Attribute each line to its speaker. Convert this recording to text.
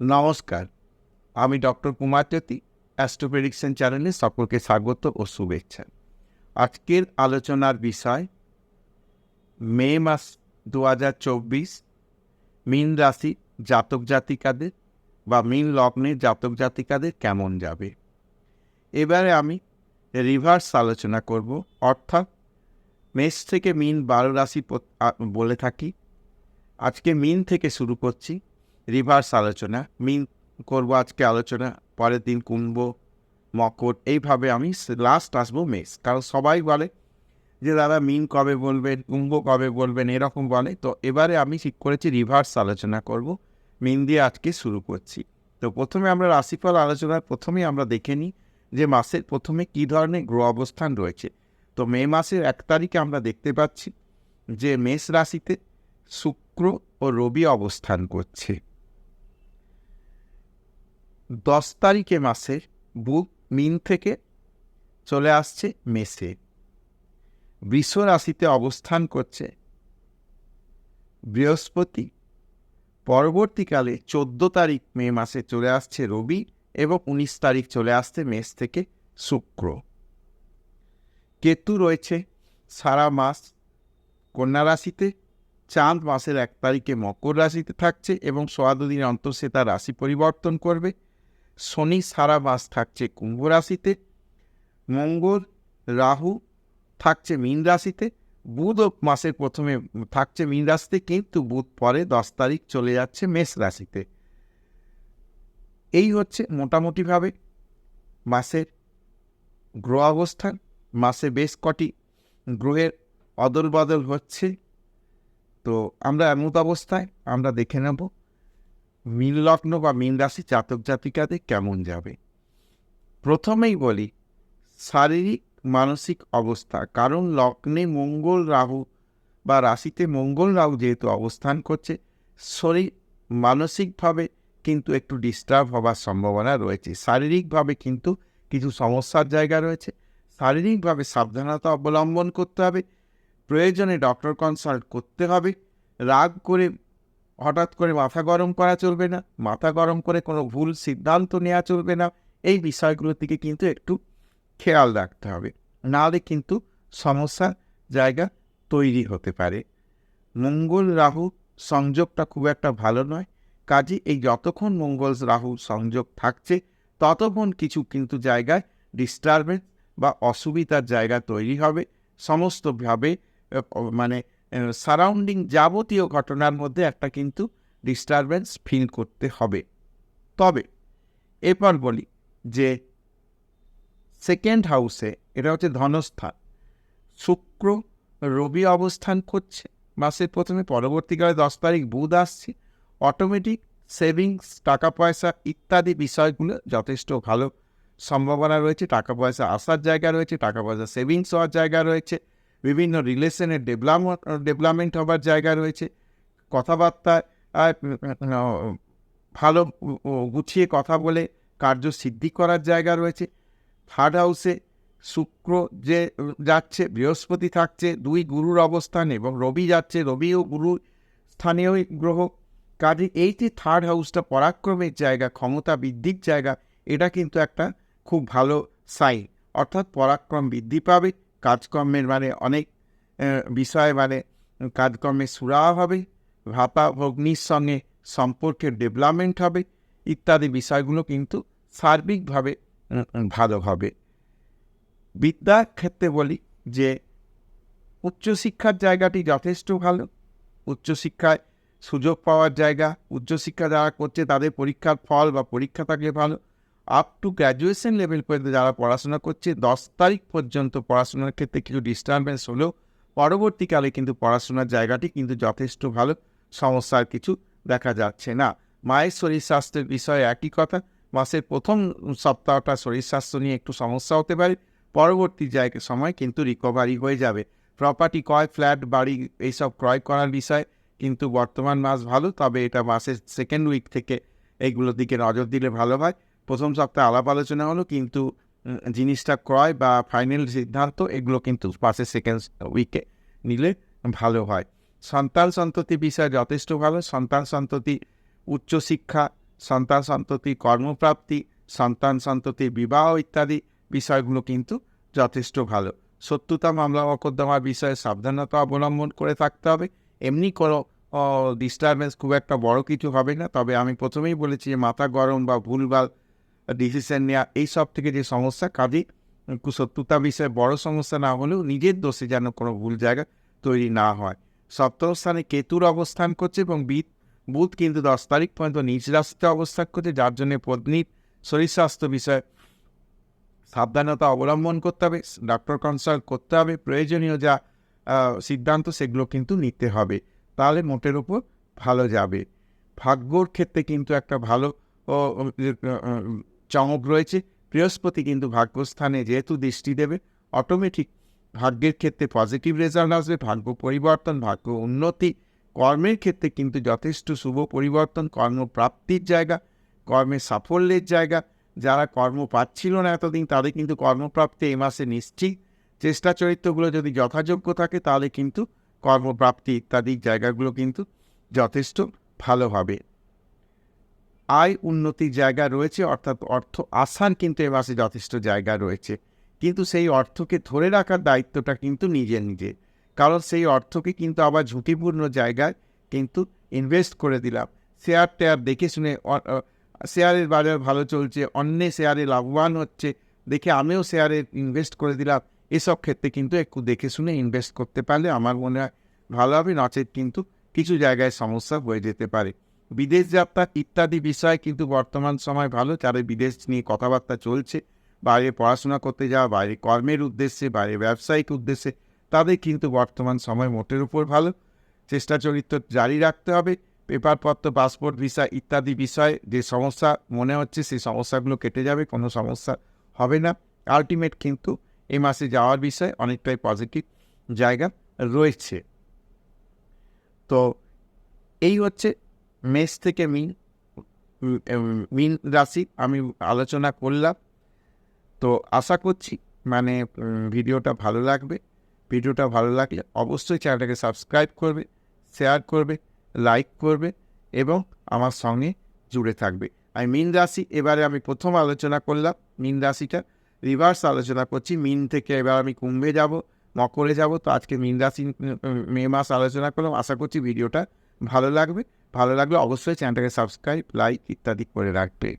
Speaker 1: নমস্কার, আমি ডক্টর কুমার জ্যোতি। Astro prediction চ্যানেলে সকলকে স্বাগত ও শুভেচ্ছা। আজকের আলোচনার বিষয় মে মাস 2024 মীন রাশি জাতক জাতিকাদের বা মীন লগ্নের জাতক জাতিকাদের কেমন যাবে। এবারে আমি রিভার্স আলোচনা করব, অর্থাৎ মেষ থেকে মীন 12 রাশি বলে থাকি। আজকে মীন থেকে শুরু করছি রিভার্স আলোচনা। মীন করব আজকে আলোচনা, পরের দিন কুম্ভ, মকর, এইভাবে আমি লাস্ট আসবো মেষ। কারণ সবাই বলে যে দাদা মীন কবে বলবেন, কুম্ভ কবে বলবেন, এরকম বলে। তো এবারে আমি ঠিক করেছি রিভার্স আলোচনা করব, মীন দিয়ে আজকে শুরু করছি। তো প্রথমে আমরা রাশিফল আলোচনার প্রথমেই আমরা দেখে নিই যে মাসের প্রথমে কী ধরনের গ্রহ অবস্থান রয়েছে। তো মে মাসের 1 তারিখে আমরা দেখতে পাচ্ছি যে মেষ রাশিতে শুক্র ও রবি অবস্থান করছে। 10 তারিখে মাসের বুধ মীন থেকে চলে আসছে মেষে। বৃষ রাশিতে অবস্থান করছে বৃহস্পতি। পরবর্তীকালে 14 তারিখ মে মাসে চলে আসছে রবি এবং 19 তারিখ চলে আসছে মেষ থেকে শুক্র। কেতু রয়েছে সারা মাস কন্যা রাশিতে। চাঁদ মাসের 1 তারিখে মকর রাশিতে থাকছে এবং 1.5 দিন অন্তর সে তার রাশি পরিবর্তন করবে। শনি সারা মাস থাকছে কুম্ভ রাশিতে। মঙ্গল রাহু থাকছে মীন রাশিতে। বুধ মাসের প্রথমে থাকছে মীন রাশিতে, কিন্তু বুধ পরে 10 তারিখ চলে যাচ্ছে মেষ রাশিতে। এই হচ্ছে মোটামুটিভাবে মাসের গ্রহ অবস্থান। মাসে বেশ কটি গ্রহের অদল বদল হচ্ছে। তো আমরা এমন অবস্থায় আমরা দেখে নেব মীন লগ্ন বা মীন রাশি জাতক জাতিকাদের কেমন যাবে। প্রথমেই বলি শারীরিক মানসিক অবস্থা, কারণ লগ্নে মঙ্গল রাহু বা রাশিতে মঙ্গল রাহু যেহেতু অবস্থান করছে, শরীর মানসিকভাবে কিন্তু একটু ডিস্টার্ব হবার সম্ভাবনা রয়েছে। শারীরিকভাবে কিন্তু কিছু সমস্যার জায়গা রয়েছে। শারীরিকভাবে সাবধানতা অবলম্বন করতে হবে। প্রয়োজনে ডক্টর কনসাল্ট করতে হবে। রাগ করে হঠাৎ করে মাথা গরম করা চলবে না। মাথা গরম করে কোনো ভুল সিদ্ধান্ত নেওয়া চলবে না। এই বিষয়গুলোর দিকে কিন্তু একটু খেয়াল রাখতে হবে, নাহলে কিন্তু সমস্যার জায়গা তৈরি হতে পারে। মঙ্গল রাহু সংযোগটা খুব একটা ভালো নয়। কাজে এই যতক্ষণ মঙ্গল রাহু সংযোগ থাকছে ততক্ষণ কিছু কিন্তু জায়গায় ডিস্টারবেন্স বা অসুবিধার জায়গা তৈরি হবে। সমস্তভাবে মানে সারাউন্ডিং যাবতীয় ঘটনার মধ্যে একটা কিন্তু ডিস্টারবেন্স ফিল করতে হবে। তবে এরপর বলি যে সেকেন্ড হাউসে, এটা হচ্ছে ধনস্থান, শুক্র রবি অবস্থান করছে মাসের প্রথমে। পরবর্তীকালে 10 তারিখ বুধ আসছে। অটোমেটিক সেভিংস, টাকা পয়সা ইত্যাদি বিষয়গুলো যথেষ্ট ভালো সম্ভাবনা রয়েছে। টাকা পয়সা আসার জায়গা রয়েছে, টাকা পয়সা সেভিংস হওয়ার জায়গা রয়েছে, বিভিন্ন রিলেশনের ডেভেলপমেন্ট হবার জায়গা রয়েছে। কথাবার্তায় ভালো গুছিয়ে কথা বলে কার্যসিদ্ধি করার জায়গা রয়েছে। থার্ড হাউসে শুক্র যে যাচ্ছে, বৃহস্পতি থাকছে, 2 গুরুর অবস্থান, এবং রবি যাচ্ছে, রবিও গুরু স্থানীয় গ্রহ। কাজে এই যে থার্ড হাউসটা পরাক্রমের জায়গা, ক্ষমতা বৃদ্ধির জায়গা, এটা কিন্তু একটা খুব ভালো সাইন। অর্থাৎ পরাক্রম বৃদ্ধি পাবে, কাজকর্মের অনেক বিষয় কাজকর্মের সুরাহা হবে, ভাতা ভগ্নির সঙ্গে সম্পর্কের ডেভেলপমেন্ট হবে, ইত্যাদি বিষয়গুলো কিন্তু সার্বিকভাবে ভালো হবে। বিদ্যার ক্ষেত্রে বলি যে উচ্চশিক্ষার জায়গাটি যথেষ্ট ভালো। উচ্চশিক্ষায় সুযোগ পাওয়ার জায়গা, উচ্চশিক্ষা যারা করছে তাদের পরীক্ষার ফল বা পরীক্ষা থাকলে ভালো। আপ টু গ্র্যাজুয়েশন লেভেল পর্যন্ত যারা পড়াশোনা করছে, 10 তারিখ পর্যন্ত পড়াশোনার ক্ষেত্রে কিছু ডিস্টারবেন্স হলেও পরবর্তীকালে কিন্তু পড়াশোনার জায়গাটি কিন্তু যথেষ্ট ভালো, সমস্যার কিছু দেখা যাচ্ছে না। মায়ের শরীর স্বাস্থ্যের বিষয়ে একই কথা। মাসের প্রথম সপ্তাহটা শরীর স্বাস্থ্য নিয়ে একটু সমস্যা হতে পারে, পরবর্তী সময় কিন্তু রিকভারি হয়ে যাবে। প্রপার্টি ক্রয়, ফ্ল্যাট, বাড়ি এইসব ক্রয় করার বিষয় কিন্তু বর্তমান মাস ভালো। তবে এটা মাসের সেকেন্ড উইক থেকে এইগুলোর দিকে নজর দিলে ভালো হয়। প্রথম সপ্তাহে আলাপ আলোচনা হলো, কিন্তু জিনিসটা ক্রয় বা ফাইনাল সিদ্ধান্ত এগুলো কিন্তু মাসের সেকেন্ড উইকে নিলে ভালো হয়। সন্তান সন্ততি বিষয় যথেষ্ট ভালো। সন্তান সন্ততি উচ্চশিক্ষা সন্তান সন্ততি কর্মপ্রাপ্তি, সন্তান সন্ততির বিবাহ ইত্যাদি বিষয়গুলো কিন্তু যথেষ্ট ভালো। শত্রুতা মামলা মকদ্দমার বিষয়ে সাবধানতা অবলম্বন করে থাকতে হবে। এমনি কোনো ডিস্টারবেন্স খুব একটা বড় কিছু হবে না, তবে আমি প্রথমেই বলেছি যে মাথা গরম বা ভুলভাল ডিসিশন নেওয়া এইসব থেকে যে সমস্যা, কাজেই শত্রুতা বিষয়ে বড় সমস্যা না হলেও নিজের দোষে যেন কোনো ভুল জায়গা তৈরি না হয়। সপ্তম স্থানে কেতুর অবস্থান করছে এবং বুধ কিন্তু 10 তারিখ পর্যন্ত নিজ রাশিতে অবস্থান করছে, যার জন্য পত্নীর শরীর স্বাস্থ্য বিষয়ে সাবধানতা অবলম্বন করতে হবে, ডক্টর কনসাল্ট করতে হবে, প্রয়োজনীয় যা সিদ্ধান্ত সেগুলো কিন্তু নিতে হবে, তাহলে মোটের উপর ভালো যাবে। ভাগ্যর ক্ষেত্রে কিন্তু একটা ভালো চমক রয়েছে। বৃহস্পতি কিন্তু ভাগ্যস্থানে যেহেতু দৃষ্টি দেবে, অটোমেটিক ভাগ্যের ক্ষেত্রে পজিটিভ রেজাল্ট আসবে, ভাগ্য পরিবর্তন, ভাগ্য উন্নতি। কর্মের ক্ষেত্রে কিন্তু যথেষ্ট শুভ পরিবর্তন, কর্মপ্রাপ্তির জায়গা, কর্মের সাফল্যের জায়গা। যারা কর্ম পাচ্ছিল না এতদিন, তাদের কিন্তু কর্মপ্রাপ্তি এই মাসে নিশ্চিত। চেষ্টা চরিত্রগুলো যদি যথাযোগ্য থাকে, তাহলে কিন্তু কর্মপ্রাপ্তি ইত্যাদি জায়গাগুলো কিন্তু যথেষ্ট ভালো হবে। আয় উন্নতির জায়গা রয়েছে, অর্থাৎ অর্থ আসার কিন্তু এ মাসে যথেষ্ট জায়গা রয়েছে, কিন্তু সেই অর্থকে ধরে রাখার দায়িত্বটা কিন্তু নিজের, কারণ সেই অর্থকে কিন্তু আবার ঝুঁকিপূর্ণ জায়গায় কিন্তু ইনভেস্ট করে দিলাম। শেয়ার টেয়ার দেখে শুনে, শেয়ারের বাজার ভালো চলছে, অন্য শেয়ারে লাভবান হচ্ছে দেখে আমিও শেয়ারে ইনভেস্ট করে দিলাম, এসব ক্ষেত্রে কিন্তু একটু দেখে শুনে ইনভেস্ট করতে পারলে আমার মনে হয় ভালো হবে, নচেত কিন্তু কিছু জায়গায় সমস্যা হয়ে যেতে পারে। বিদেশ যাত্রা ইত্যাদি বিষয় কিন্তু বর্তমান সময় ভালো, যাদের বিদেশ নিয়ে কথাবার্তা চলছে, বাইরে পড়াশোনা করতে যাওয়া, বাইরে কর্মের উদ্দেশ্যে, বাইরে ব্যবসায়িক উদ্দেশ্যে, তাদের কিন্তু বর্তমান সময় মোটের উপর ভালো। চেষ্টা চরিত্র জারি রাখতে হবে। পেপারপত্র, পাসপোর্ট, ভিসা ইত্যাদি বিষয়ে যে সমস্যা মনে হচ্ছে, সেই সমস্যাগুলো কেটে যাবে, কোনো সমস্যা হবে না। আলটিমেট কিন্তু এই মাসে যাওয়ার বিষয়ে অনেকটাই পজিটিভ জায়গা রয়েছে। তো এই হচ্ছে মেষ থেকে মীন রাশি আমি আলোচনা করলাম। তো আশা করছি ভিডিওটা ভালো লাগবে। ভিডিওটা ভালো লাগলে অবশ্যই চ্যানেলটাকে সাবস্ক্রাইব করবে, শেয়ার করবে, লাইক করবে এবং আমার সঙ্গে জুড়ে থাকবে। মীন রাশি এবারে আমি প্রথম আলোচনা করলাম, মীন রাশিটা রিভার্স আলোচনা করছি। মীন থেকে এবার আমি কুম্ভে যাব, মকরে যাব। তো আজকে মীন রাশি মে মাস আলোচনা করলাম। আশা করছি ভিডিওটা ভালো লাগবে। ভালো লাগলে অবশ্যই চ্যানেলটাকে সাবস্ক্রাইব, লাইক ইত্যাদি করে রাখবে।